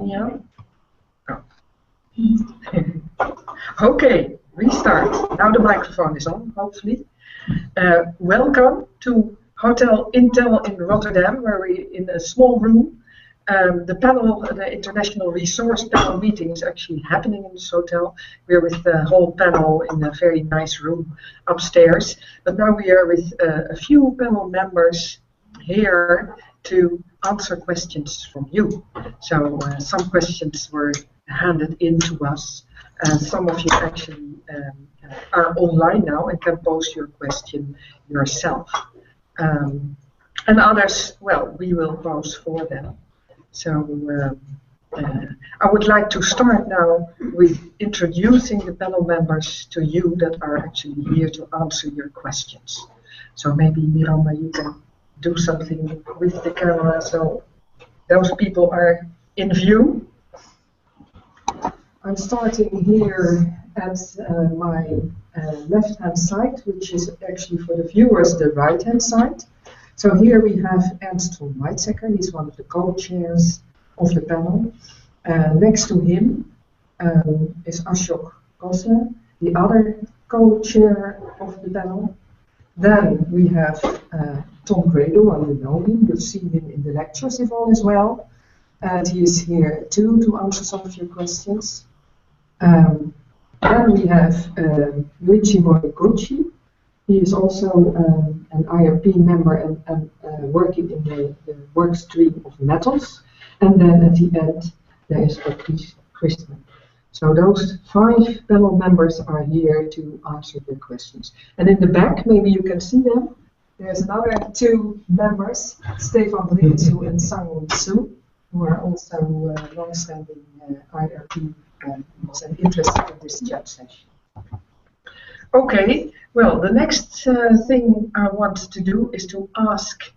Yeah. Oh. Okay, we start. Now the microphone is on, hopefully. Welcome to Hotel Intel in Rotterdam, where we in a small room. The panel, the International Resource Panel meeting is actually happening in this hotel. We're with the whole panel in a very nice room upstairs. But now we are with a few panel members here to answer questions from you. So some questions were handed in to us. Some of you actually are online now and can post your question yourself. And others, well, we will pose for them. So I would like to start now with introducing the panel members to you that are actually here to answer your questions. So maybe Miranda, you can do something with the camera so those people are in view. I'm starting here at my left-hand side, which is actually for the viewers the right-hand side. So here we have Ernst von Weizsäcker. He's one of the co-chairs of the panel. Next to him is Ashok Khosla, the other co-chair of the panel. Then we have Tom Gradle, and you know him. You've seen him in the lectures, if all is well. And he is here too to answer some of your questions. Then we have Luigi Moriguchi. He is also an IRP member and working in the work stream of metals. And then at the end, there is Baptiste Christman. So those 5 panel members are here to answer your questions. And in the back, maybe you can see them. There's another 2 members, Stefan Brinsu and Sang-Won Soo, who are also long-standing IRP and interested in this chat session. Okay, well, the next thing I want to do is to ask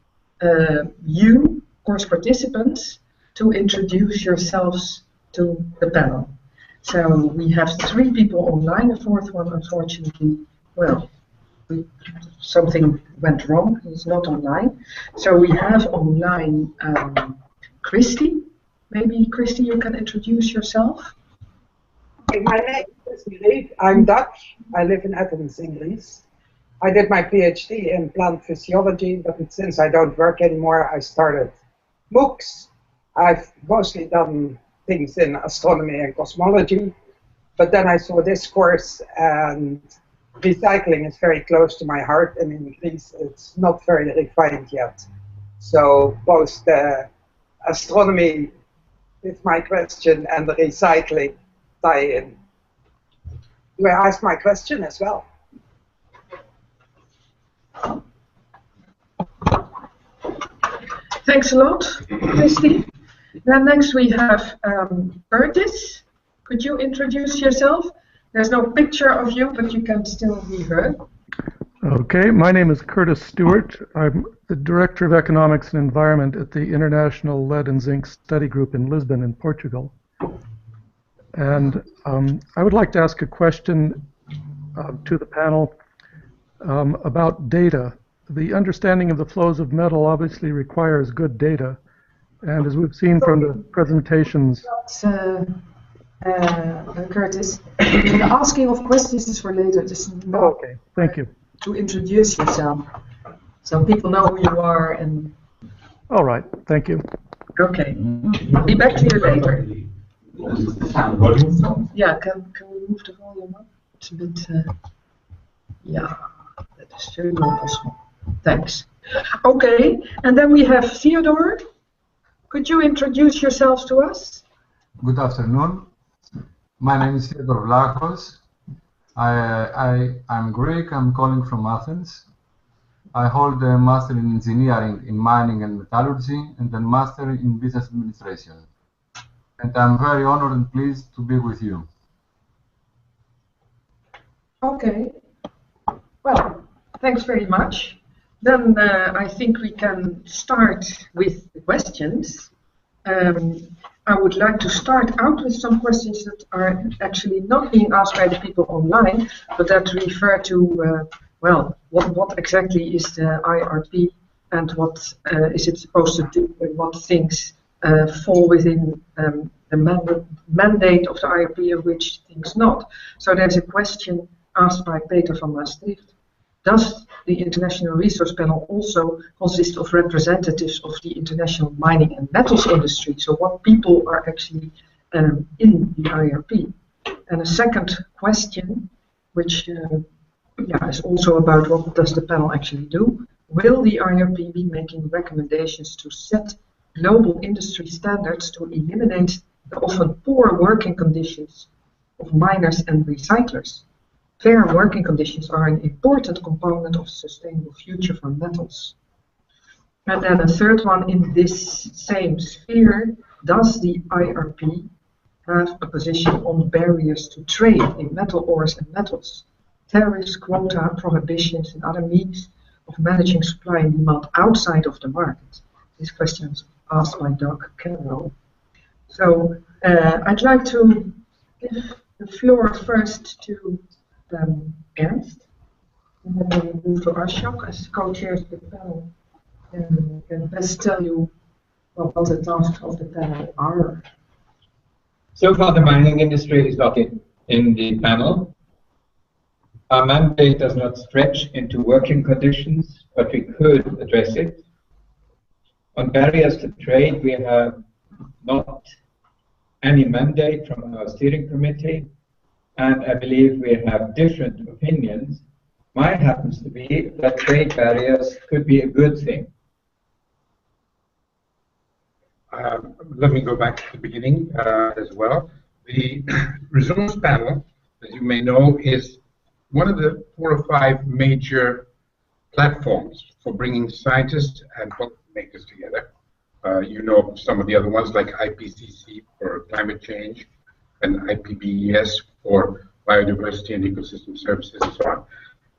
you, course participants, to introduce yourselves to the panel. So we have 3 people online, the 4th one, unfortunately, well, something went wrong, he's not online. So we have online Christy. Maybe Christy, you can introduce yourself. My name is Christy. I'm Dutch. I live in Athens, in Greece. I did my PhD in plant physiology, but since I don't work anymore, I started MOOCs. I've mostly done things in astronomy and cosmology, but then I saw this course, and recycling is very close to my heart, and in Greece it's not very refined yet. So both the astronomy with my question and the recycling tie in. Do I ask my question as well? Thanks a lot, Christy. Then next we have Curtis. Could you introduce yourself? There's no picture of you, but you can still be heard. Okay, my name is Curtis Stewart. I'm the Director of Economics and Environment at the International Lead and Zinc Study Group in Lisbon in Portugal. And I would like to ask a question to the panel about data. The understanding of the flows of metal obviously requires good data. And as we've seen from the presentations... Curtis, the asking of questions is for later. Just okay, thank you. To introduce yourself, so people know who you are. And all right, thank you. Okay, I'll be back to you later. Yeah, can we move the volume up? It's a bit. Yeah, that is very well possible. Thanks. Okay, and then we have Theodore. Could you introduce yourselves to us? Good afternoon. My name is Theodore Vlachos. I'm Greek. I'm calling from Athens. I hold a Master in Engineering in Mining and Metallurgy and a Master in Business Administration. And I'm very honored and pleased to be with you. Okay. Well, thanks very much. Then I think we can start with the questions. I would like to start out with some questions that are actually not being asked by the people online, but that refer to, well, what exactly is the IRP and what is it supposed to do, and what things fall within the mandate of the IRP and which things not. So there's a question asked by Peter van Maastricht. Does the International Resource Panel also consist of representatives of the international mining and metals industry? So what people are actually in the IRP? And a second question, which is also about what does the panel actually do. Will the IRP be making recommendations to set global industry standards to eliminate the often poor working conditions of miners and recyclers? Fair working conditions are an important component of a sustainable future for metals. And then a third one in this same sphere, does the IRP have a position on barriers to trade in metal ores and metals? Tariffs, quota, prohibitions, and other means of managing supply and demand outside of the market. This question was asked by Doug Carroll. So I'd like to give the floor first to Ernst, and then we move to Ashok as co-chairs of the panel, and can best tell you what the tasks of the panel are. So far, the mining industry is not in the panel. Our mandate does not stretch into working conditions, but we could address it. On barriers to trade, we have not any mandate from our steering committee, and I believe we have different opinions. Mine happens to be that trade barriers could be a good thing. Let me go back to the beginning as well. The resource panel, as you may know, is one of the 4 or 5 major platforms for bringing scientists and policymakers together. You know some of the other ones like IPCC for climate change and IPBES for biodiversity and ecosystem services and so on.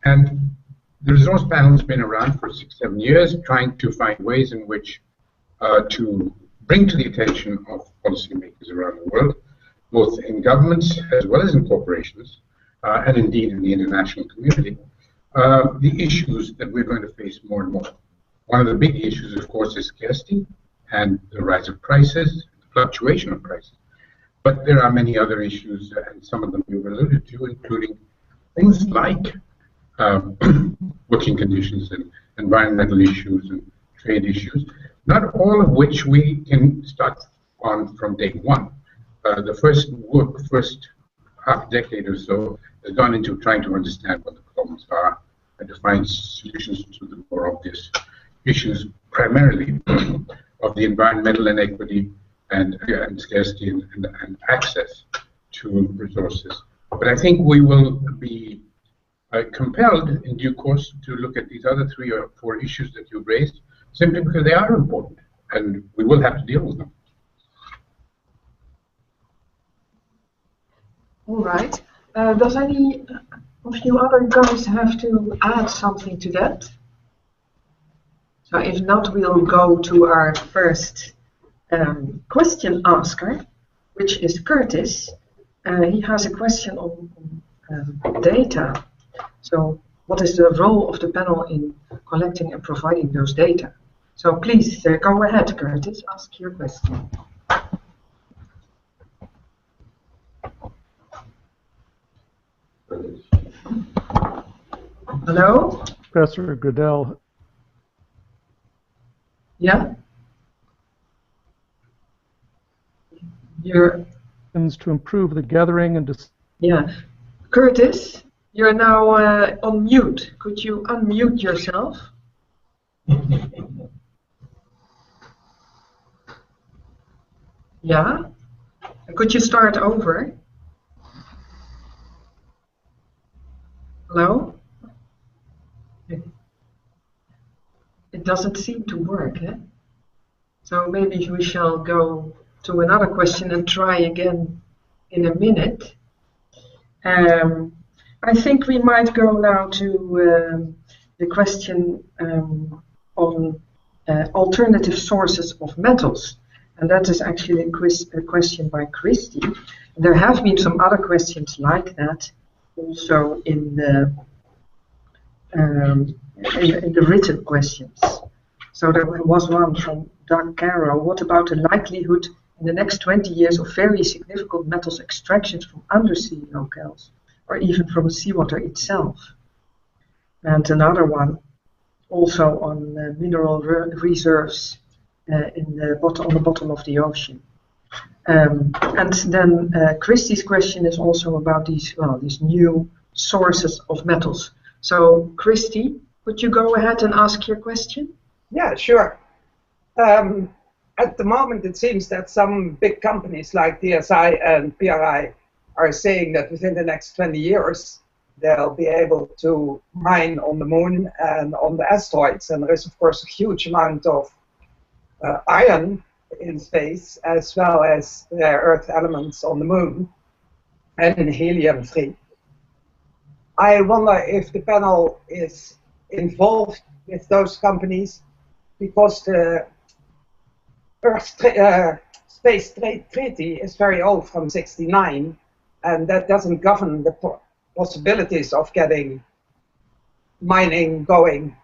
And the resource panel has been around for 6-7 years, trying to find ways in which to bring to the attention of policymakers around the world, both in governments as well as in corporations, and indeed in the international community, the issues that we're going to face more and more. One of the big issues, of course, is scarcity and the rise of prices, the fluctuation of prices. But there are many other issues, and some of them you've alluded to, including things like working conditions and environmental issues and trade issues, not all of which we can start on from day one. The first half decade or so has gone into trying to understand what the problems are and to find solutions to the more obvious issues, primarily of the environmental inequity and scarcity and access to resources. But I think we will be compelled in due course to look at these other 3 or 4 issues that you've raised, simply because they are important and we will have to deal with them. All right. Does any of you other guys have to add something to that? So if not, we'll go to our first question asker, which is Curtis. He has a question on data. So what is the role of the panel in collecting and providing those data? So please go ahead, Curtis, ask your question. Hello? Professor Goodell. Yeah? You're... To improve the gathering and... Yeah. Curtis, you're now on mute. Could you unmute yourself? Yeah? Could you start over? Hello? It doesn't seem to work, eh? So maybe we shall go to another question and try again in a minute. I think we might go now to the question on alternative sources of metals. And that is actually a question by Christy. There have been some other questions like that also in the written questions. So there was one from Doug Carroll. What about the likelihood in the next 20 years of very significant metals extractions from undersea locales, or even from the seawater itself. And another one, also on mineral reserves on the bottom of the ocean. And then Christie's question is also about these new sources of metals. So Christie, would you go ahead and ask your question? Yeah, sure. At the moment, it seems that some big companies like DSI and PRI are saying that within the next 20 years, they'll be able to mine on the moon and on the asteroids. And there is, of course, a huge amount of iron in space, as well as rare earth elements on the moon and in helium-3. I wonder if the panel is involved with those companies, because the Space Trade Treaty is very old, from '69, and that doesn't govern the possibilities of getting mining going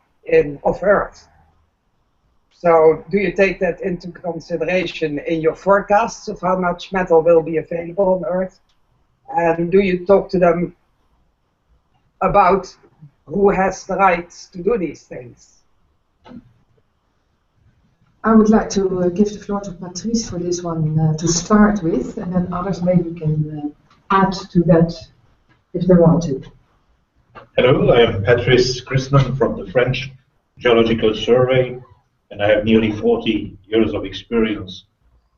off Earth. So do you take that into consideration in your forecasts of how much metal will be available on Earth? And do you talk to them about who has the rights to do these things? I would like to give the floor to Patrice for this one to start with, and then others maybe can add to that if they want to. Hello, I am Patrice Grisman from the French Geological Survey, and I have nearly 40 years of experience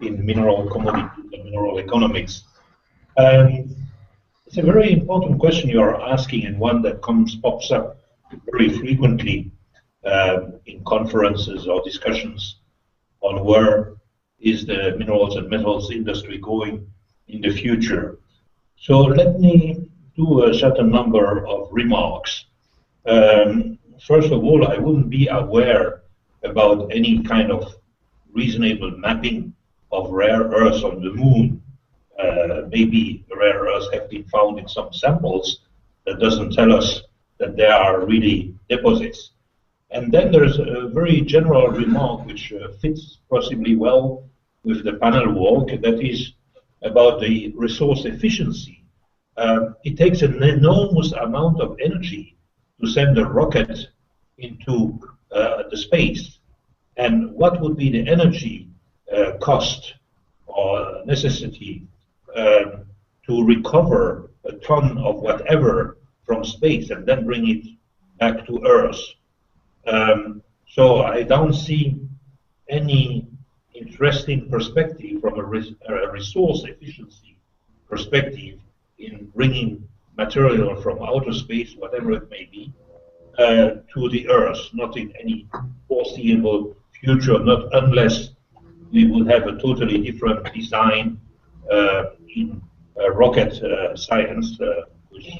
in mineral commodities and mineral economics. It's a very important question you are asking, and one that pops up very frequently in conferences or discussions on where is the minerals and metals industry going in the future. So let me do a certain number of remarks. First of all, I wouldn't be aware about any kind of reasonable mapping of rare earths on the moon. Maybe rare earths have been found in some samples. That doesn't tell us that there are really deposits. And then there's a very general remark which fits possibly well with the panel work, that is about the resource efficiency. It takes an enormous amount of energy to send a rocket into the space. And what would be the energy cost or necessity to recover a ton of whatever from space and then bring it back to Earth? So I don't see any interesting perspective from a resource efficiency perspective in bringing material from outer space, whatever it may be, to the Earth, not in any foreseeable future, not unless we would have a totally different design in rocket science, which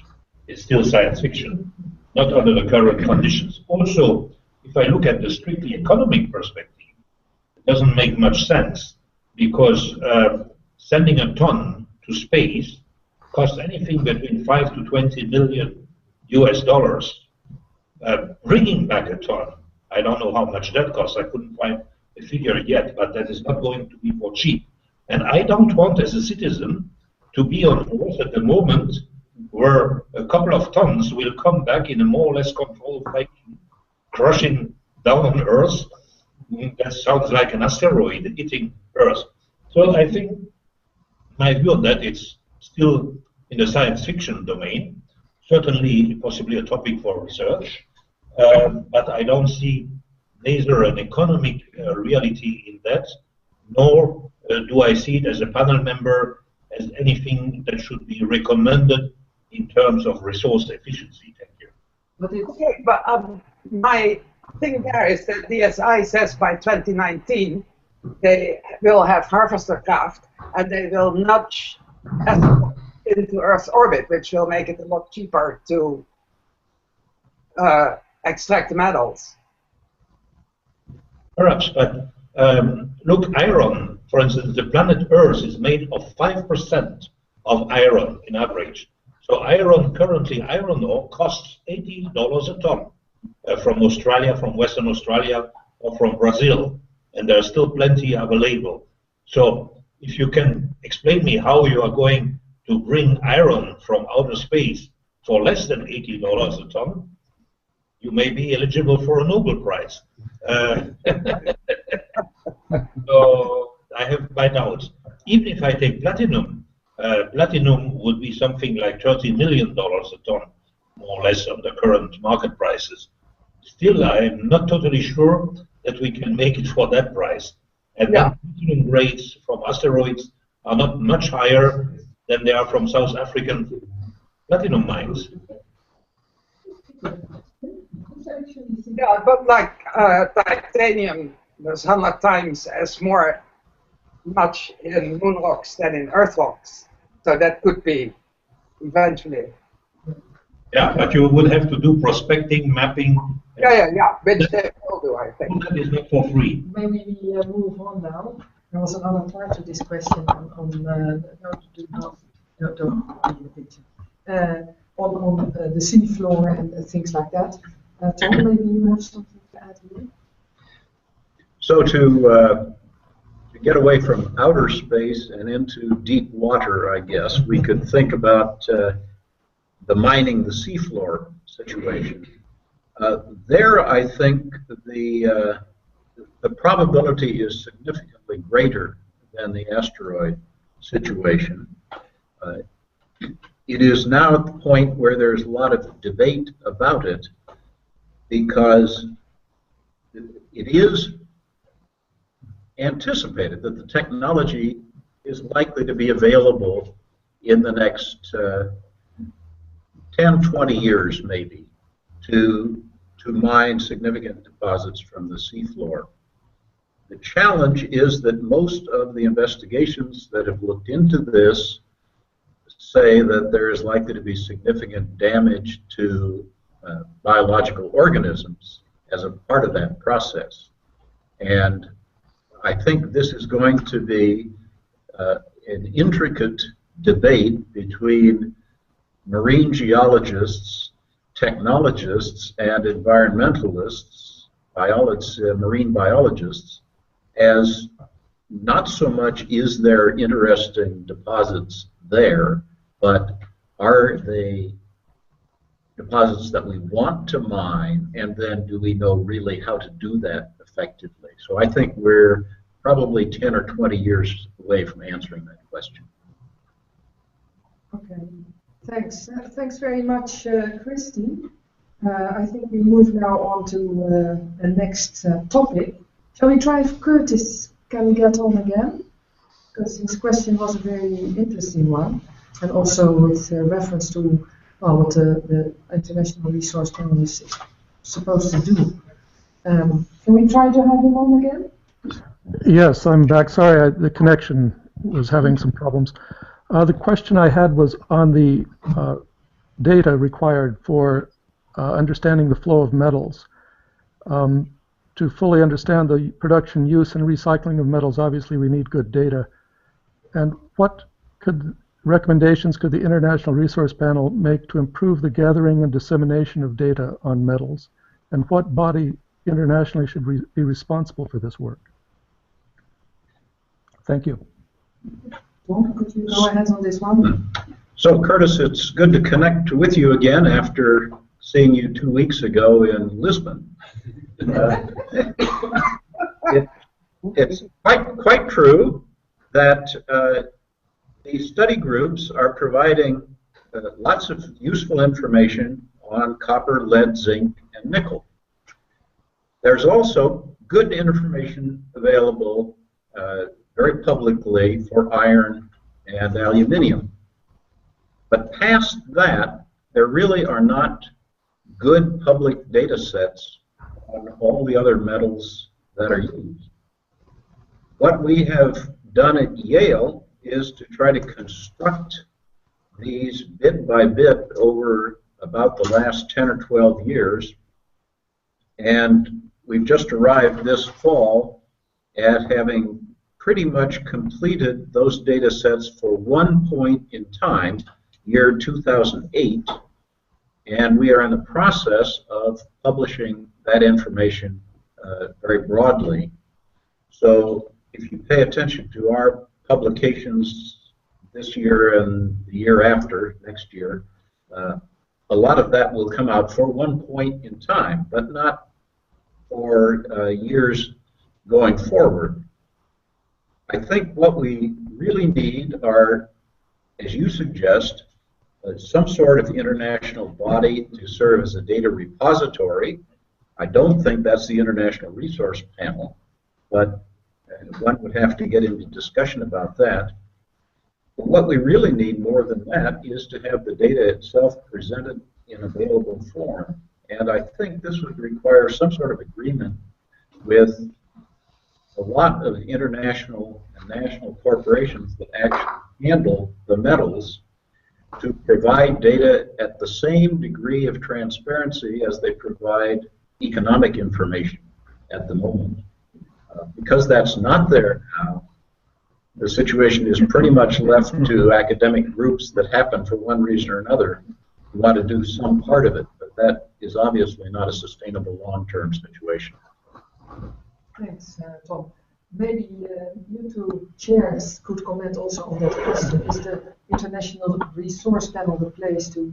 is still science fiction, not under the current conditions. Also, if I look at the strictly economic perspective, it doesn't make much sense, because sending a ton to space costs anything between 5 to 20 million US dollars. Bringing back a ton, I don't know how much that costs. I couldn't find a figure yet, but that is not going to be for cheap. And I don't want, as a citizen, to be on Earth at the moment where a couple of tons will come back in a more or less controlled fashion, crushing down on Earth. That sounds like an asteroid hitting Earth. So I think my view on that, it's still in the science fiction domain, certainly possibly a topic for research, but I don't see neither an economic reality in that, nor do I see it as a panel member as anything that should be recommended in terms of resource efficiency. Thank you. Okay, but my thing there is that DSI says by 2019 they will have harvester craft and they will nudge into Earth's orbit, which will make it a lot cheaper to extract the metals. Perhaps, but look, iron, for instance, the planet Earth is made of 5% of iron in average. So currently iron ore costs $80 a ton from Australia, from Western Australia, or from Brazil, and there's still plenty available. So if you can explain me how you are going to bring iron from outer space for less than $80 a ton, you may be eligible for a Nobel Prize. So I have my doubts. Even if I take platinum, platinum would be something like $30 million a ton, more or less, on the current market prices. Still, I'm not totally sure that we can make it for that price. And then platinum grades from asteroids are not much higher than they are from South African platinum mines. Yeah, but like titanium, there's 100 times as much in moon rocks than in earth rocks. So that could be eventually. Yeah, but you would have to do prospecting, mapping. Yeah, which they will do, I think. That is not for free. Maybe we move on now. There was another part to this question on the sea floor and things like that. Tom, maybe you have something to add here? So to get away from outer space and into deep water, I guess, we could think about the mining the seafloor situation. There, I think the probability is significantly greater than the asteroid situation. It is now at the point where there's a lot of debate about it, because it is anticipated that the technology is likely to be available in the next 10, 20 years maybe to mine significant deposits from the seafloor. The challenge is that most of the investigations that have looked into this say that there is likely to be significant damage to biological organisms as a part of that process. And I think this is going to be an intricate debate between marine geologists, technologists, and environmentalists, marine biologists, as not so much is there interesting deposits there, but are they deposits that we want to mine, and then do we know really how to do that effectively? So I think we're probably 10 or 20 years away from answering that question. Okay, thanks. Thanks very much, Christy. I think we move now on to the next topic. Shall we try if Curtis can get on again? Because his question was a very interesting one, and also with reference to what the International Resource Panel is supposed to do. Can we try to have him on again? Yes, I'm back. Sorry, the connection was having some problems. The question I had was on the data required for understanding the flow of metals. To fully understand the production, use, and recycling of metals, obviously we need good data. And what recommendations could the International Resource Panel make to improve the gathering and dissemination of data on metals? And what body internationally should be responsible for this work? Thank you. Tom, could you go ahead on this one? So Curtis, it's good to connect with you again after seeing you 2 weeks ago in Lisbon. It's quite true that these study groups are providing lots of useful information on copper, lead, zinc, and nickel. There's also good information available very publicly for iron and aluminium. But past that, there really are not good public data sets on all the other metals that are used. What we have done at Yale is to try to construct these bit by bit over about the last 10 or 12 years, and we've just arrived this fall at having pretty much completed those data sets for one point in time, year 2008, and we are in the process of publishing that information very broadly. So if you pay attention to our publications this year and the year after, next year, a lot of that will come out for one point in time, but not for years going forward. I think what we really need are, as you suggest, some sort of international body to serve as a data repository. I don't think that's the International Resource Panel, but one would have to get into discussion about that. But what we really need more than that is to have the data itself presented in available form. And I think this would require some sort of agreement with a lot of international and national corporations that actually handle the metals to provide data at the same degree of transparency as they provide economic information at the moment. Because that's not there now, the situation is pretty much left to academic groups that happen for one reason or another who want to do some part of it, but that is obviously not a sustainable long-term situation. Thanks, Tom. Maybe you two chairs could comment also on that question. Is the International Resource Panel the place to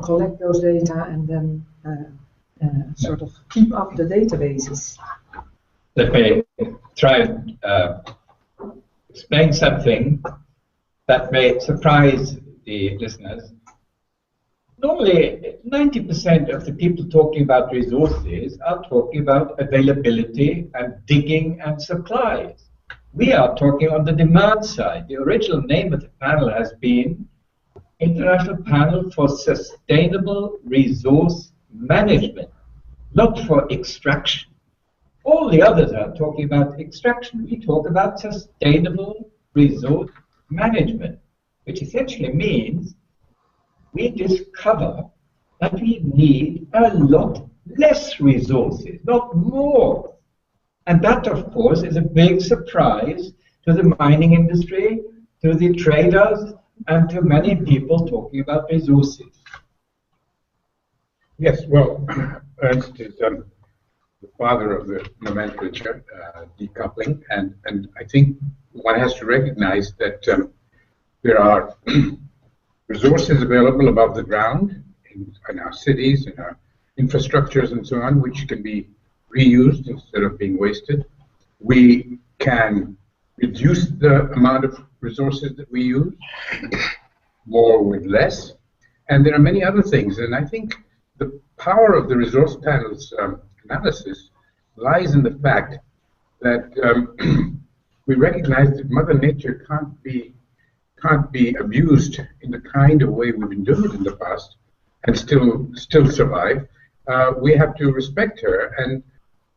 collect those data and then sort of keep up the databases? Let me try and explain something that may surprise the listeners. Normally, 90% of the people talking about resources are talking about availability and digging and supplies. We are talking on the demand side. The original name of the panel has been International Panel for Sustainable Resource Management, not for extraction. All the others are talking about extraction. We talk about sustainable resource management, which essentially means we discover that we need a lot less resources, not more. And that, of course, is a big surprise to the mining industry, to the traders, and to many people talking about resources. Yes, well, Ernst is the father of the nomenclature, decoupling, and I think one has to recognize that there are resources available above the ground in our cities, in our infrastructures and so on, which can be reused instead of being wasted. We can reduce the amount of resources that we use, more with less. And there are many other things. And I think the power of the resource panel's analysis lies in the fact that we recognize that Mother Nature can't be abused in the kind of way we've been doing it in the past and still survive. We have to respect her, and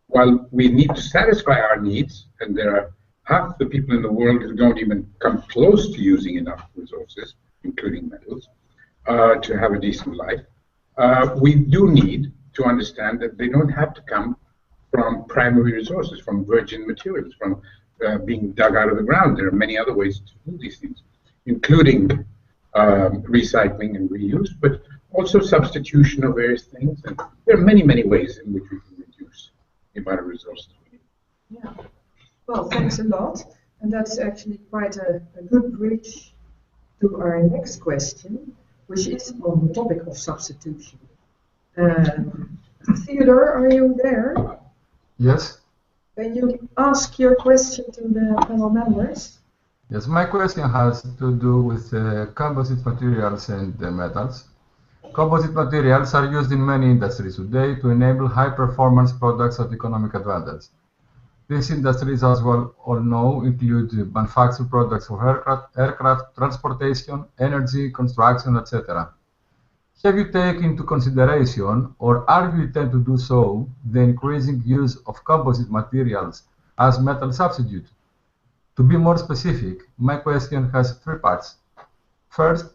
while we need to satisfy our needs, and there are half the people in the world who don't even come close to using enough resources, including metals, to have a decent life, we do need to understand that they don't have to come from primary resources, from virgin materials, from being dug out of the ground. There are many other ways to do these things, including recycling and reuse, but also substitution of various things. And there are many, many ways in which we can reduce the amount of resources we need. Yeah. Well, thanks a lot. And that's actually quite a good bridge to our next question, which is on the topic of substitution. Theodore, are you there? Yes. Can you ask your question to the panel members? Yes, my question has to do with composite materials and metals. Composite materials are used in many industries today to enable high-performance products at economic advantage. These industries, as well all know, include manufactured products for aircraft, transportation, energy, construction, etc. Have you taken into consideration, or are you intend to do so, the increasing use of composite materials as metal substitute? To be more specific, my question has three parts. First,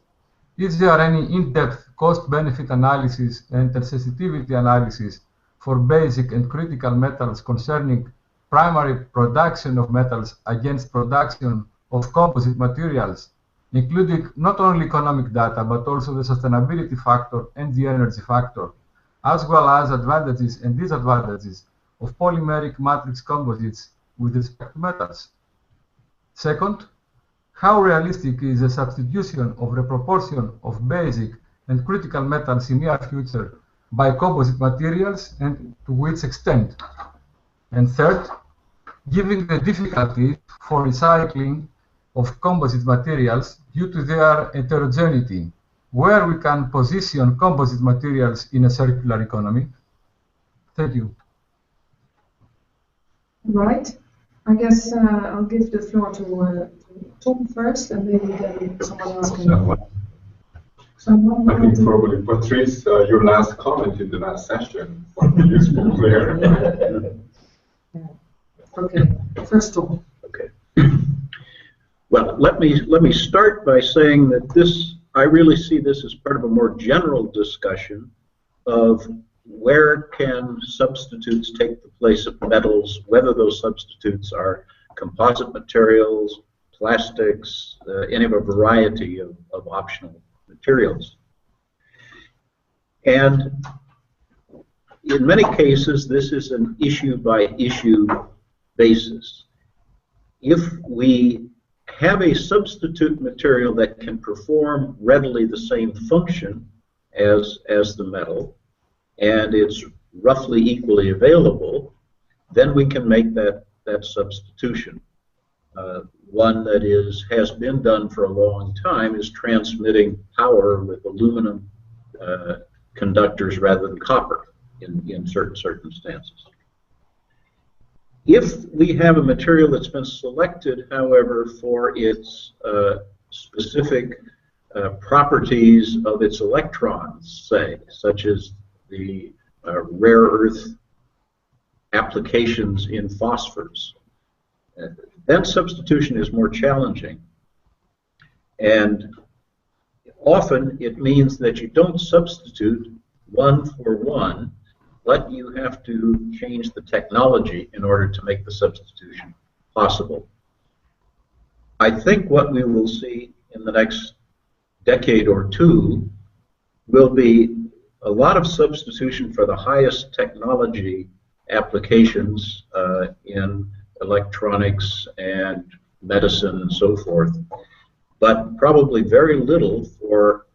is there any in-depth cost-benefit analysis and sensitivity analysis for basic and critical metals concerning primary production of metals against production of composite materials, including not only economic data, but also the sustainability factor and the energy factor, as well as advantages and disadvantages of polymeric matrix composites with respect to metals? Second, how realistic is the substitution of the proportion of basic and critical metals in near future by composite materials, and to which extent? And third, given the difficulty for recycling of composite materials due to their heterogeneity, where we can position composite materials in a circular economy? Thank you. Right. I guess I'll give the floor to Tom first, and maybe then someone else can. Someone. I think probably Patrice, your last comment in the last session would be useful there. Yeah. Okay. First, Tom. Okay. Well, let me start by saying that I really see this as part of a more general discussion of where can substitutes take the place of metals, whether those substitutes are composite materials, plastics, any of a variety of optional materials. And in many cases, this is an issue-by-issue basis. If we have a substitute material that can perform readily the same function as the metal, and it's roughly equally available, then we can make that substitution. One that has been done for a long time is transmitting power with aluminum conductors rather than copper in certain circumstances. If we have a material that's been selected, however, for its specific properties of its electrons, say, such as the rare earth applications in phosphors, then substitution is more challenging. And often it means that you don't substitute one for one, but you have to change the technology in order to make the substitution possible. I think what we will see in the next decade or two will be a lot of substitution for the highest technology applications in electronics and medicine and so forth, but probably very little for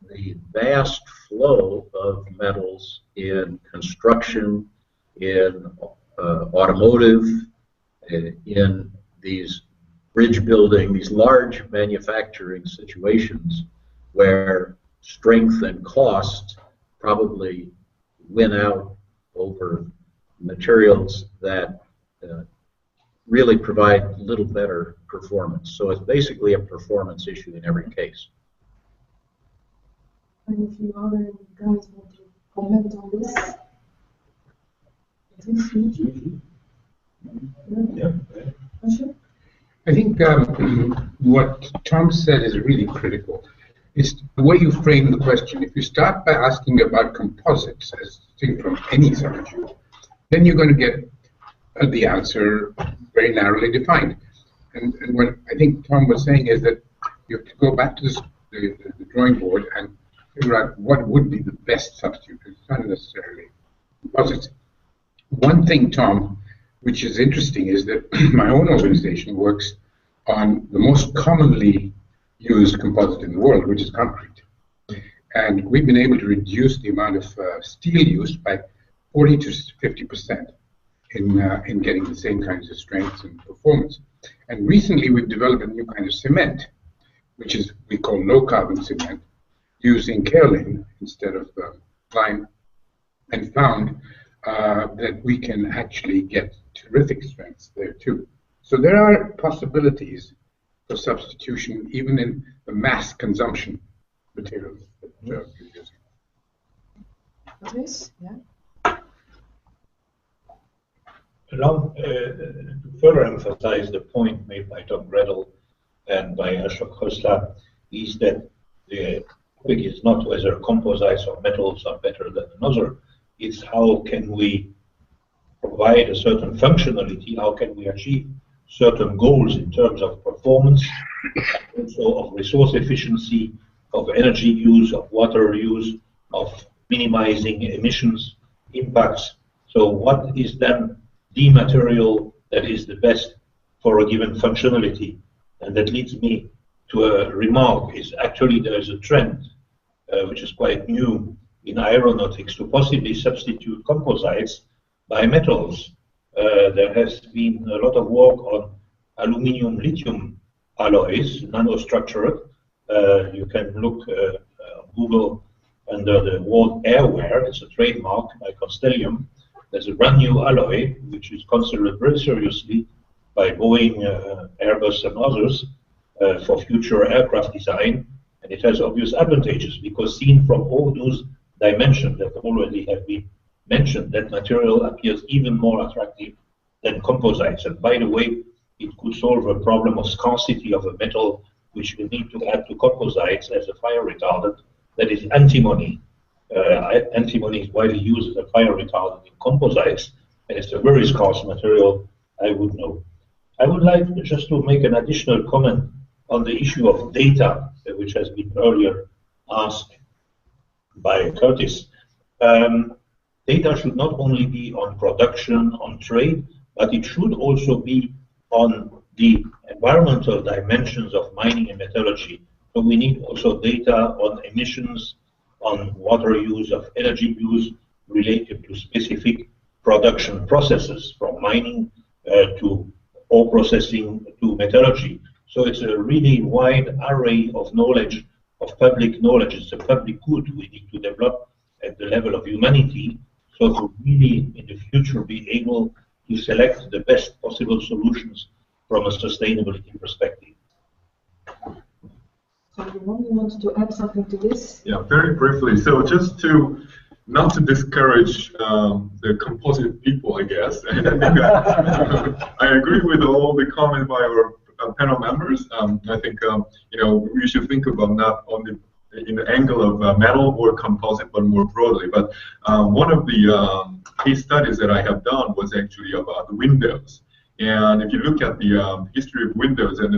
the vast flow of metals in construction, in automotive, in these bridge building, these large manufacturing situations where strength and cost probably win out over materials that really provide little better performance. So it's basically a performance issue in every case. And if you other guys want to comment on this? I think what Tom said is really critical. It's the way you frame the question. If you start by asking about composites as distinct from any substitute, then you're going to get the answer very narrowly defined. And what I think Tom was saying is that you have to go back to the drawing board and figure out what would be the best substitute. It's not necessarily composites. One thing, Tom, which is interesting, is that my own organization works on the most commonly used composite in the world, which is concrete. And we've been able to reduce the amount of steel used by 40 to 50% in getting the same kinds of strengths and performance. And recently we've developed a new kind of cement, which is we call low carbon cement, using kaolin instead of lime, and found that we can actually get terrific strengths there too. So there are possibilities for substitution even in the mass consumption materials that we're using. Patrice, yeah. To further emphasize the point made by Tom Gretel and by Ashok Khosla, is that the topic is not whether composites or metals are better than another, it's how can we provide a certain functionality, how can we achieve certain goals in terms of performance, and also of resource efficiency, of energy use, of water use, of minimizing emissions impacts. So what is then the material that is the best for a given functionality? And that leads me to a remark, is actually there is a trend, which is quite new in aeronautics, to possibly substitute composites by metals. There has been a lot of work on aluminium-lithium alloys, nanostructured. You can look on Google under the word airware. It's a trademark by Constellium. There's a brand new alloy which is considered very seriously by Boeing, Airbus, and others for future aircraft design. And it has obvious advantages because seen from all those dimensions that already have been mentioned, that material appears even more attractive than composites. And by the way, it could solve a problem of scarcity of a metal which we need to add to composites as a fire retardant, that is antimony. Antimony is widely used as a fire retardant in composites, and it's a very scarce material, I would know. I would like just to make an additional comment on the issue of data, which has been earlier asked by Curtis. Data should not only be on production, on trade, but it should also be on the environmental dimensions of mining and metallurgy. So we need also data on emissions, on water use, of energy use related to specific production processes, from mining to ore processing to metallurgy. So it's a really wide array of knowledge, of public knowledge. It's a public good we need to develop at the level of humanity, so to really in the future be able to select the best possible solutions from a sustainability perspective. So you wanted to add something to this? Yeah, very briefly. So just to not to discourage the composite people, I guess. I think I agree with all the comments by our panel members. I think we should think about not only in the angle of metal or composite, but more broadly. But one of the case studies that I have done was actually about the windows. And if you look at the history of windows, and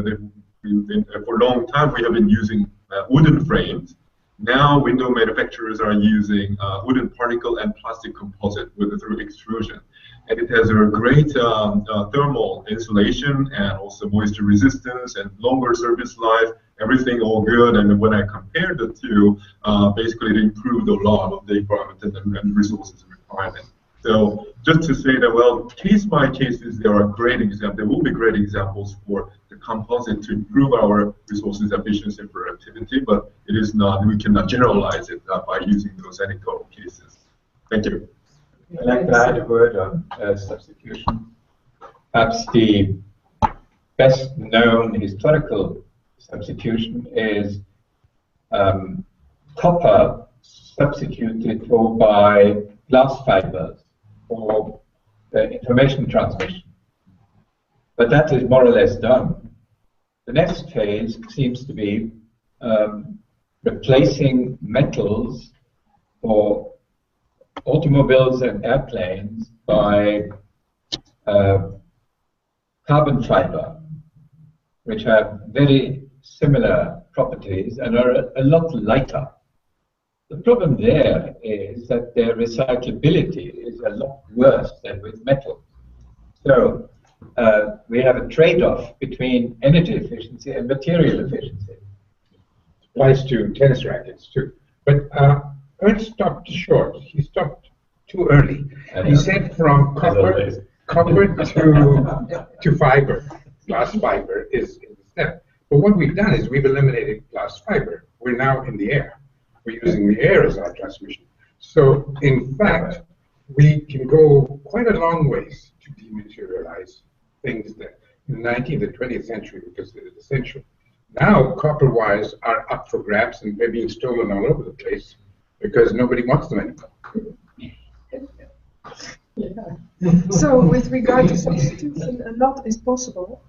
for a long time we have been using wooden frames. Now window manufacturers are using wooden particle and plastic composite through extrusion. And it has a great thermal insulation and also moisture resistance and longer service life, everything all good. And when I compared the two, basically it improved a lot of the environment and resources requirement. So just to say that, well, case by cases, there are great examples. There will be great examples for the composite to improve our resources efficiency and productivity, but it is not. We cannot generalize it by using those anecdotal cases. Thank you. I'd like to add a word on substitution. Perhaps the best known historical substitution is copper substituted for by glass fibers for the information transmission. But that is more or less done. The next phase seems to be replacing metals for automobiles and airplanes by carbon fiber, which have very similar properties and are a lot lighter. The problem there is that their recyclability is a lot worse than with metal. So we have a trade-off between energy efficiency and material efficiency. Applies to tennis rackets too. But Ernst stopped short. He stopped too early. He said from copper to fiber. Glass fiber is the step. But what we've done is we've eliminated glass fiber. We're now in the air. We're using the air as our transmission. So in fact, we can go quite a long ways to dematerialize things that in the 19th and 20th century were considered essential. Now copper wires are up for grabs and they're being stolen all over the place because nobody wants them anymore. Yeah. So with regard to substitution, a lot is possible,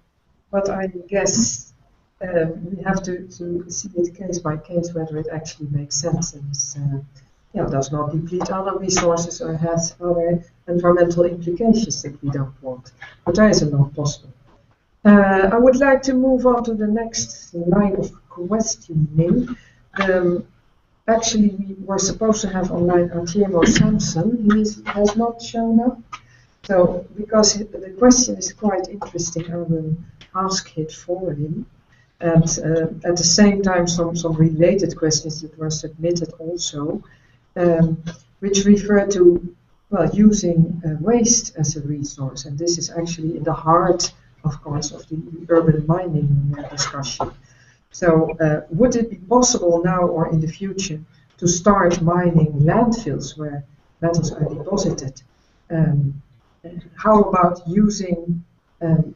but I guess we have to see it case by case whether it actually makes sense and does not deplete other resources or has other environmental implications that we don't want. But there is a lot possible. I would like to move on to the next line of questioning. Actually, we were supposed to have online Artemo Sampson. He has not shown up. So, because the question is quite interesting, I will ask it for him. And at the same time, some related questions that were submitted also, which refer to, well, using waste as a resource. And this is actually in the heart, of course, of the urban mining discussion. So would it be possible now or in the future to start mining landfills where metals are deposited? How about using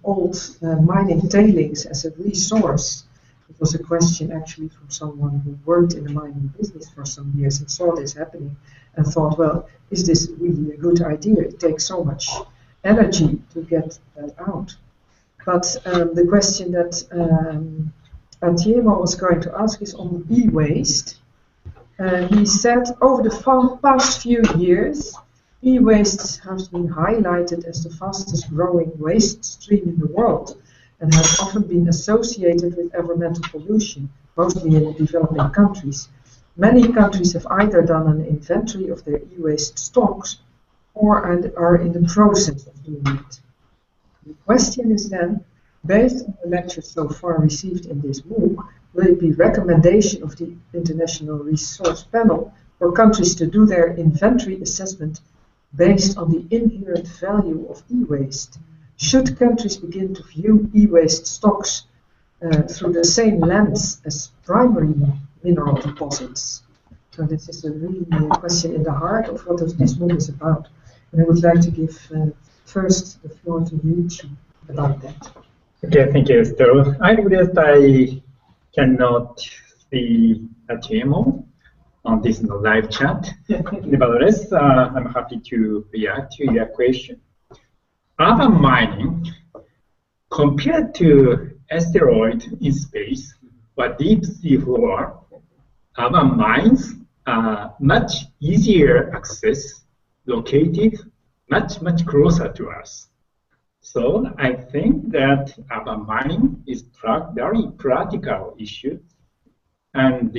old mining tailings as a resource? It was a question actually from someone who worked in the mining business for some years and saw this happening and thought, well, is this really a good idea? It takes so much energy to get that out. But the question that Antjemo was going to ask is on e-waste. He said, over the past few years, e-waste has been highlighted as the fastest growing waste stream in the world and has often been associated with environmental pollution, mostly in developing countries. Many countries have either done an inventory of their e-waste stocks or are in the process of doing it. The question is then, based on the lectures so far received in this MOOC, will it be recommendation of the International Resource Panel for countries to do their inventory assessment based on the inherent value of e-waste? Should countries begin to view e-waste stocks through the same lens as primary mineral deposits? So this is a really question in the heart of what this MOOC is about. And I would like to give first the floor to you about that. Okay, thank you, Esther. I regret I cannot see Antjemo on this live chat. Nevertheless, I'm happy to react to your question. Urban mining, compared to asteroid in space or deep sea floor, urban mines are much easier access, located much closer to us. So I think that urban mining is very practical issue, and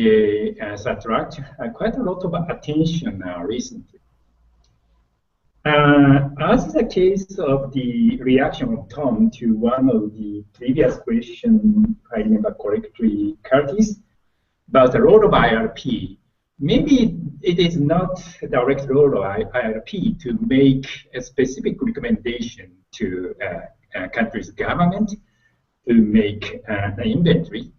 has attracted quite a lot of attention recently. As is the case of the reaction of Tom to one of the previous questions, if I remember correctly, Curtis, about the role of IRP. Maybe it is not a direct role of IRP to make a specific recommendation to a country's government to make an inventory.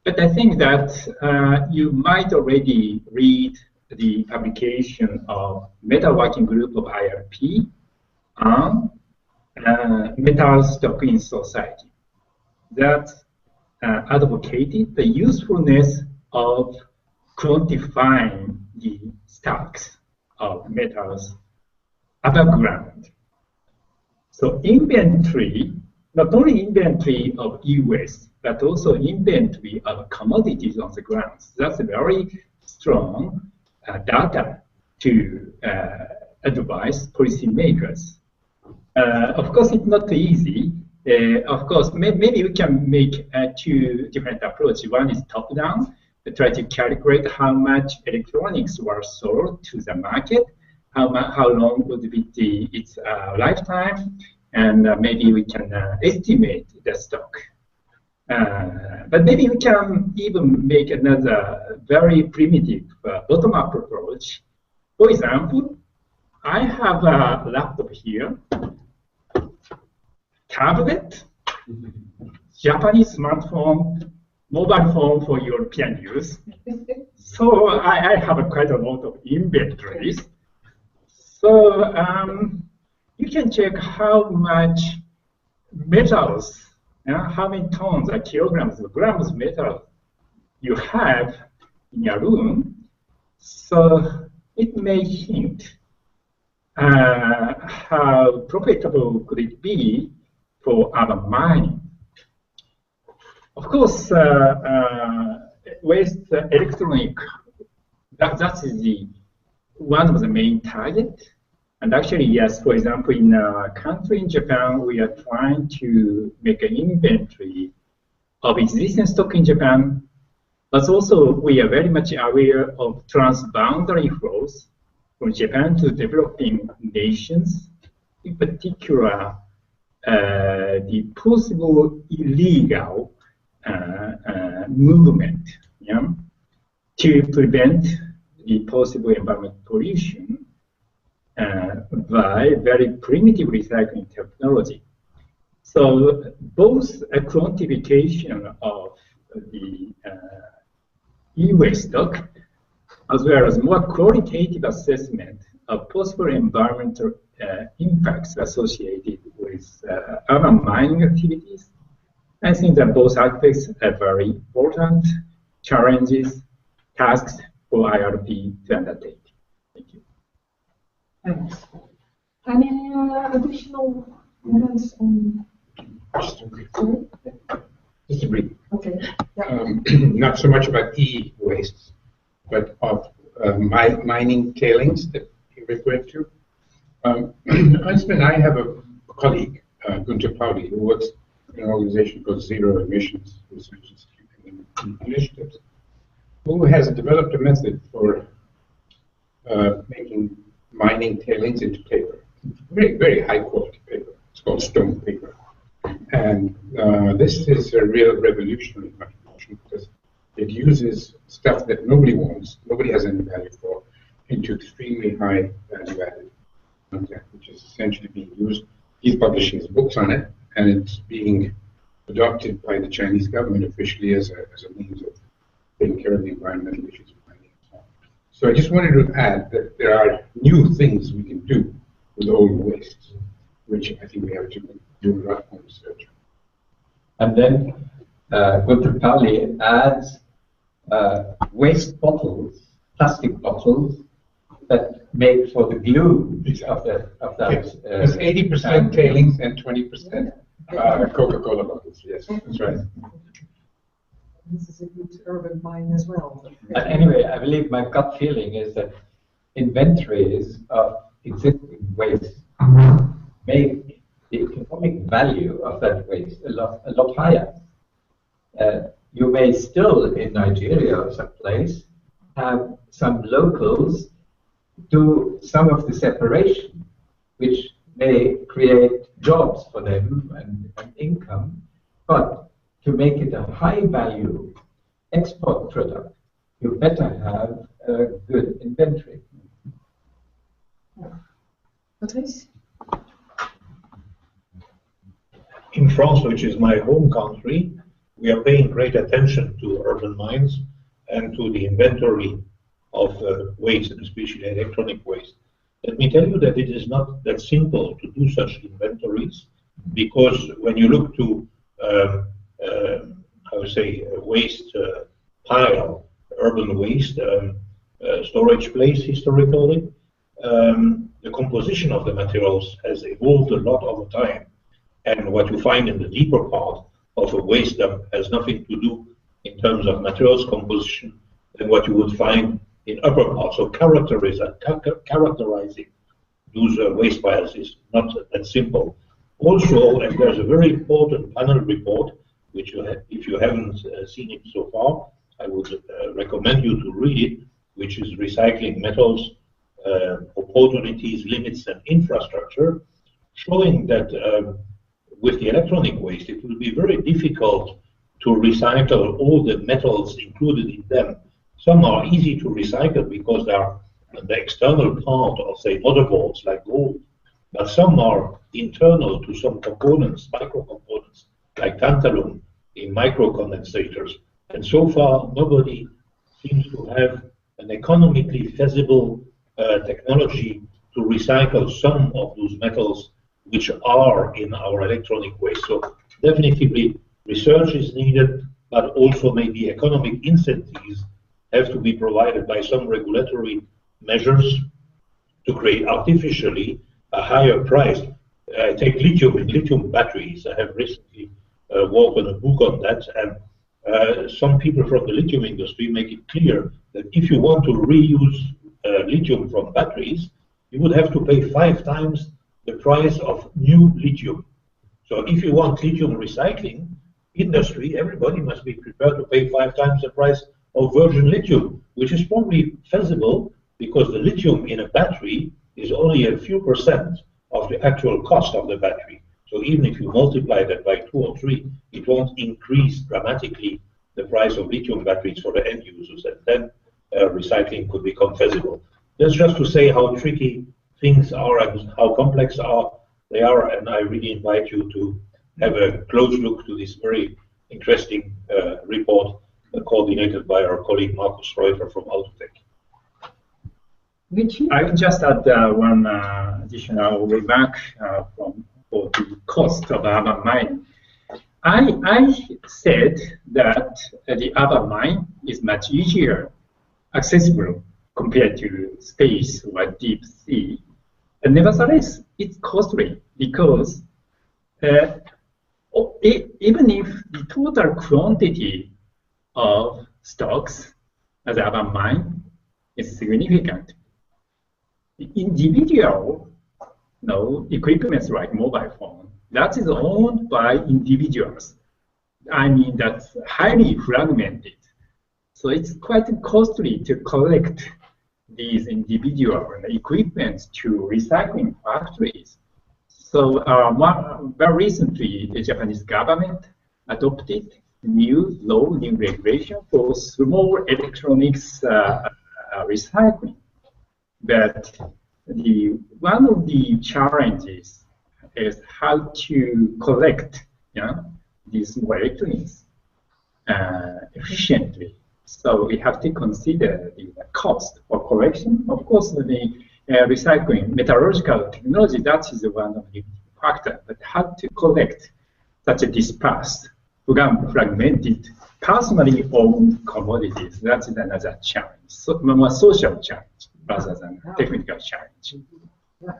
But I think that you might already read the publication of Metal Working Group of IRP on metal stock in society that advocated the usefulness of quantifying the stocks of metals above ground. So inventory, not only inventory of e-waste, but also inventory of commodities on the ground. That's a very strong data to advise policymakers. Of course, it's not easy. Of course, maybe we can make two different approaches. One is top-down, try to calculate how much electronics were sold to the market, how long would be its lifetime, and maybe we can estimate the stock. But maybe we can even make another very primitive bottom-up approach. For example, I have a laptop here, tablet, Japanese smartphone, mobile phone for European use. So I have quite a lot of inventories. So you can check how much metals, how many tons or kilograms or grams of metal you have in your room. So it may hint how profitable could it be for urban mining. Of course, waste electronic, that is one of the main target. And actually, yes, for example, in a country in Japan, we are trying to make an inventory of existing stock in Japan, but also we are very much aware of transboundary flows from Japan to developing nations, in particular, the possible illegal movement, yeah, to prevent the possible environmental pollution by very primitive recycling technology. So both a quantification of the e-waste stock, as well as more qualitative assessment of possible environmental impacts associated with urban mining activities. I think that both aspects are very important challenges, tasks for IRP to undertake. Thank you. Thanks. Any additional comments on? Just a brief. Okay. Yeah. Not so much about e-waste, but of mining tailings that you referred to. I have a colleague, Gunter Pauli, who works in an organization called Zero Emissions Research Institute and Initiatives, who has developed a method for making mining tailings into paper. Very, very high quality paper. It's called stone paper. And this is a real revolutionary contribution because it uses stuff that nobody wants, nobody has any value for, into extremely high value added content, which is essentially being used. He's publishing his books on it, and it's being adopted by the Chinese government officially as a means of taking care of the environmental issues of mining. So I just wanted to add that there are new things we can do with old wastes, which I think we have to do a lot more research. And then Gunter Pauli adds waste bottles, plastic bottles, that make for the glue of that. It's 80% tailings and 20% Coca-Cola bottles. Yes, that's right. This is a good urban mine as well. And anyway, I believe my gut feeling is that inventories of existing waste make the economic value of that waste a lot higher. You may still, in Nigeria or someplace, have some locals do some of the separation, which may create jobs for them and income, but to make it a high value export product, you better have a good inventory. Patrice? In France, which is my home country, we are paying great attention to urban mines and to the inventory of waste, and especially electronic waste. Let me tell you that it is not that simple to do such inventories, because when you look to, I would say, waste pile, urban waste, storage place historically, the composition of the materials has evolved a lot over time. And what you find in the deeper part of a waste dump has nothing to do in terms of materials composition than what you would find in upper parts. So characterizing those waste piles is not that simple. Also, and there's a very important panel report, which you have, if you haven't seen it so far, I would recommend you to read it, which is Recycling Metals, Opportunities, Limits and Infrastructure, showing that with the electronic waste, it will be very difficult to recycle all the metals included in them. Some are easy to recycle because they are the external part of, say, motherboards like gold, but some are internal to some components, micro-components, like tantalum in microcondensators. And so far, nobody seems to have an economically feasible technology to recycle some of those metals which are in our electronic waste. So definitely research is needed, but also maybe economic incentives have to be provided by some regulatory measures to create artificially a higher price. Take lithium in lithium batteries. I have recently worked on a book on that, and some people from the lithium industry make it clear that if you want to reuse lithium from batteries, you would have to pay 5 times the price of new lithium. So if you want lithium recycling industry, everybody must be prepared to pay 5 times the price of virgin lithium, which is probably feasible because the lithium in a battery is only a few % of the actual cost of the battery. So even if you multiply that by 2 or 3, it won't increase dramatically the price of lithium batteries for the end users, and then recycling could become feasible. That's just to say how tricky things are and how complex they are, and I really invite you to have a close look to this very interesting report coordinated by our colleague Markus Reuter from Autotech. I will just add one additional remark for the cost of urban mining. I said that the urban mine is much easier accessible compared to space or deep sea. And nevertheless, it's costly because even if the total quantity of stocks as urban mine is significant, individual equipment like mobile phone, that is owned by individuals. I mean, that's highly fragmented. So it's quite costly to collect these individual equipment to recycling factories. So very recently, the Japanese government adopted new regulation for small electronics recycling. But one of the challenges is how to collect these small electronics efficiently. So we have to consider the cost for collection. Of course, the recycling metallurgical technology, that is one of the factors. But how to collect such a dispersed, fragmented, personally owned commodities, that is another challenge. So more social challenge rather than technical challenge. Yeah,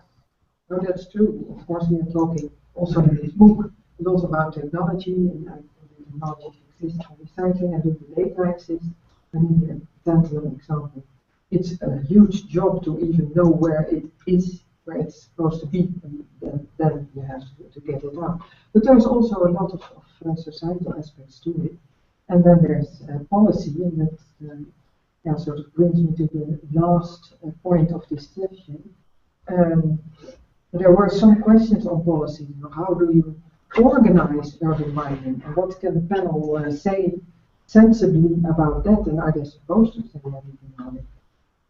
no, that's true. Of course, we are talking also in this book a lot about technology and technology exists for recycling and the data exists. And in the tantalum example, it's a huge job to even know where it is, where it's supposed to be, and then you have to get it out. But there's also a lot of societal aspects to it. And then there's policy, and that sort of brings me to the last point of this session. There were some questions on policy. How do you organize urban mining, and what can the panel say sensibly about that, and are they supposed to say anything on it?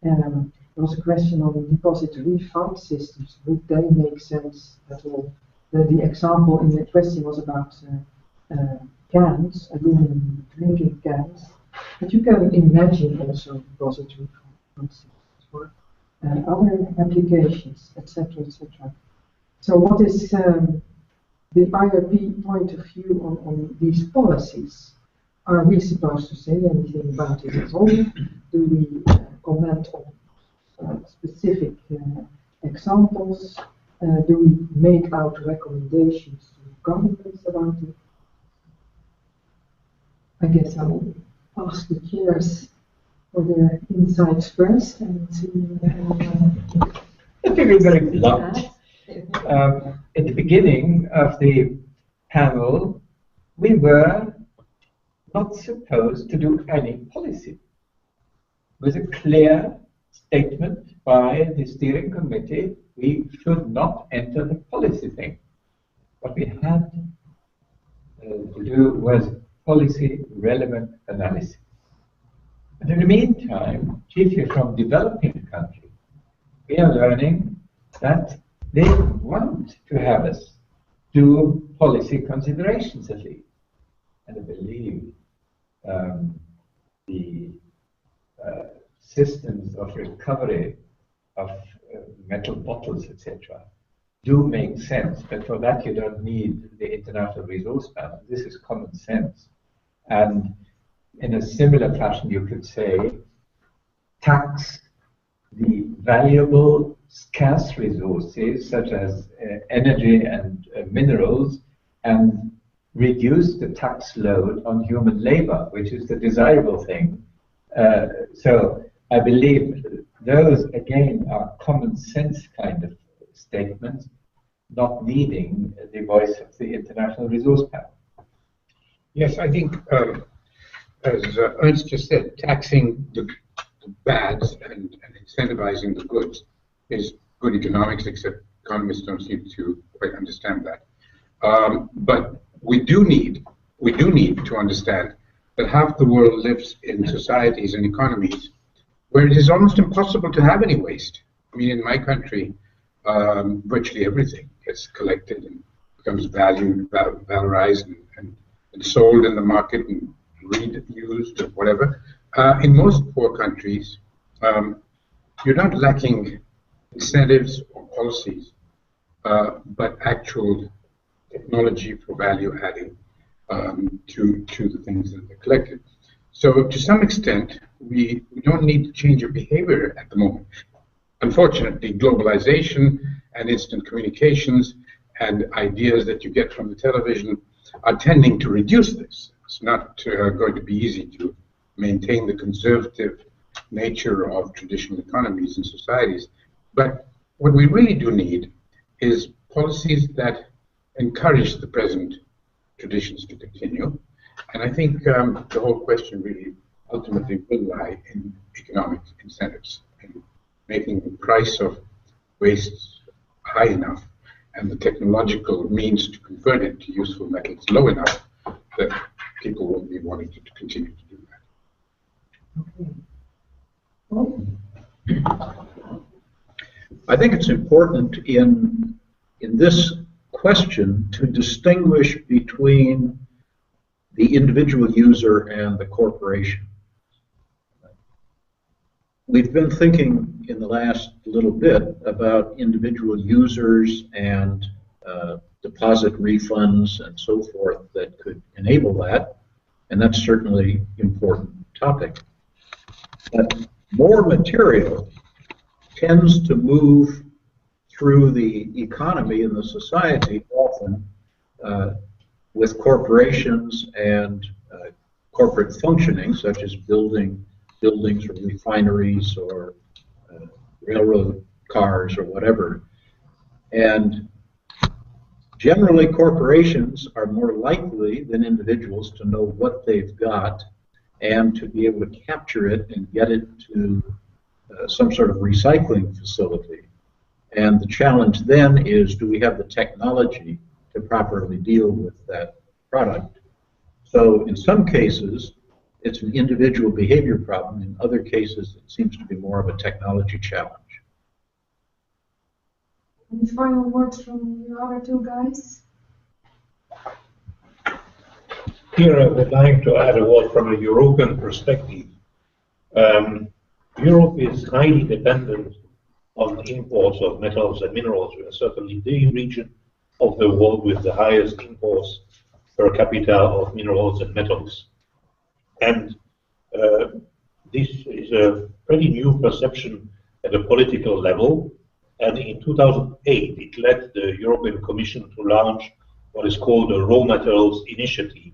There was a question on depository fund systems. Would they make sense at all? The example in the question was about cans, aluminum drinking cans. But you can imagine also depository fund systems for other applications, etc., etc. So what is the IRP point of view on these policies? Are we supposed to say anything about it at all? Do we comment on specific examples? Do we make out recommendations to governments about it? I guess I will ask the chairs for their insights first and see. Let me be very blunt. At the beginning of the panel, we were not supposed to do any policy. It was a clear statement by the steering committee, we should not enter the policy thing. What we had to do was policy relevant analysis. And in the meantime, chiefly from developing countries, we are learning that they want to have us do policy considerations at least. And I believe the systems of recovery of metal bottles, etc., do make sense, but for that you don't need the International Resource Panel. This is common sense. And in a similar fashion, you could say, tax the valuable scarce resources, such as energy and minerals, and reduce the tax load on human labor, which is the desirable thing. So I believe those, again, are common sense kind of statements, not needing the voice of the International Resource Panel. Yes, I think, as Ernst just said, taxing the bads and incentivizing the goods is good economics, except economists don't seem to quite understand that. But we do need to understand that half the world lives in societies and economies where it is almost impossible to have any waste. I mean, in my country, virtually everything gets collected and becomes valorized and sold in the market and reused or whatever. In most poor countries, you're not lacking incentives or policies, but actual technology for value adding to the things that are collected. So to some extent, we don't need to change our behavior at the moment. Unfortunately, globalization and instant communications and ideas that you get from the television are tending to reduce this. It's not going to be easy to maintain the conservative nature of traditional economies and societies. But what we really do need is policies that encourage the present traditions to continue. And I think the whole question really ultimately will lie in economic incentives, in making the price of waste high enough and the technological means to convert it to useful metals low enough that people will be wanting to continue to do that. Okay. I think it's important in this question to distinguish between the individual user and the corporation. We've been thinking in the last little bit about individual users and deposit refunds and so forth that could enable that, and that's certainly an important topic. But more material tends to move through the economy and the society often with corporations and corporate functioning, such as buildings or refineries or railroad cars or whatever. And generally, corporations are more likely than individuals to know what they've got and to be able to capture it and get it to some sort of recycling facility. And the challenge then is, do we have the technology to properly deal with that product? So in some cases, it's an individual behavior problem. In other cases, it seems to be more of a technology challenge. Any final words from the other two guys? Here I would like to add a word from a European perspective. Europe is highly dependent on imports of metals and minerals. We are certainly the region of the world with the highest imports per capita of minerals and metals. And this is a pretty new perception at a political level. And in 2008, it led the European Commission to launch what is called a raw materials initiative.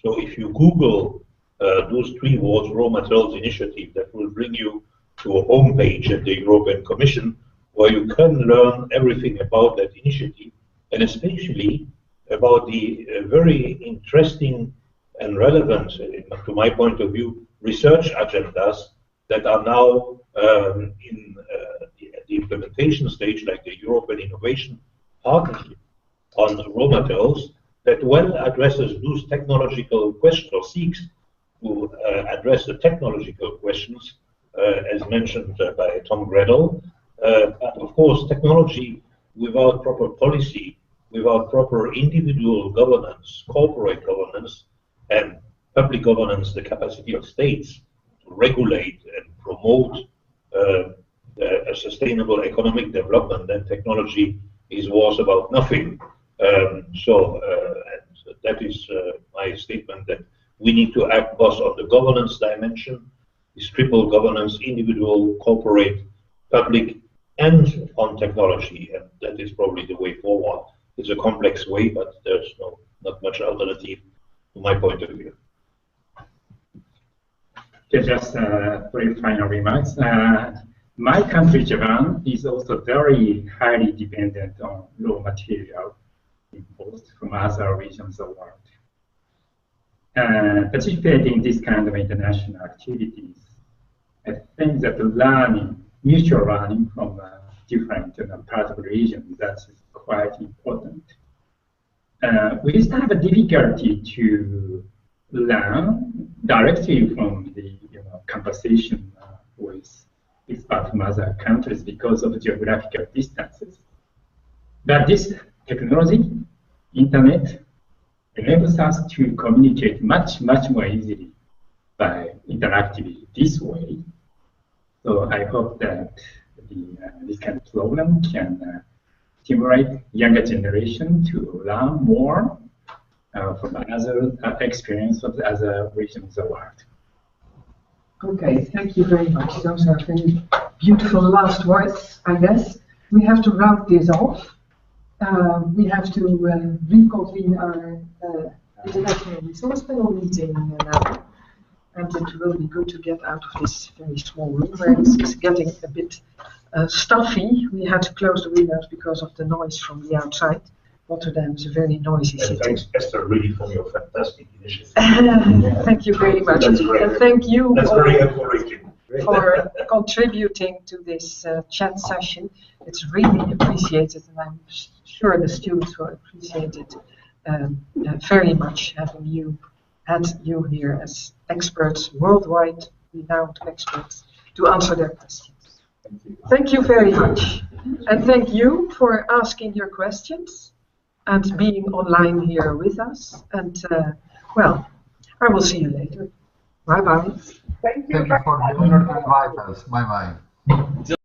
So if you Google those three words, raw materials initiative, that will bring you to a homepage at the European Commission where you can learn everything about that initiative, and especially about the very interesting and relevant, to my point of view, research agendas that are now in the implementation stage, like the European Innovation Partnership on raw materials, that well addresses those technological questions, or seeks to address the technological questions, as mentioned by Tom Gredel. But of course, technology without proper policy, without proper individual governance, corporate governance, and public governance, the capacity of states to regulate and promote a sustainable economic development, then technology is worth about nothing. So that is my statement, that we need to act both on the governance dimension, this triple governance, individual, corporate, public, and on technology, and that is probably the way forward. It's a complex way, but there's not much alternative to my point of view. Just brief final remarks. My country, Japan, is also very highly dependent on raw material imports from other regions of the world. Participating in this kind of international activities, I think that mutual learning from different parts of the region, that's quite important. we still have a difficulty to learn directly from the conversation with experts from other countries because of geographical distances. But this technology, internet, enables us to communicate much more easily by interactively this way. So I hope that this kind of program can stimulate younger generation to learn more from other experience of the other regions of the world. Okay, thank you very much. Those are very beautiful last words, I guess. We have to round this off. We have to reconvene our International Resource Panel meeting now. And it will be good to get out of this very small room where it's getting a bit stuffy. We had to close the windows because of the noise from the outside. Rotterdam is a very noisy city. Thanks, Esther, really, for your fantastic initiative. Thank you very much. That's great. And thank you very encouraging. for contributing to this chat session. It's really appreciated, and I'm sure the students will appreciate it very much, having you here as experts, worldwide renowned experts, to answer their questions. Thank you very much. And thank you for asking your questions and being online here with us. And well, I will see you later. Bye-bye. Thank you. Thank you for the honor to invite us. Bye-bye.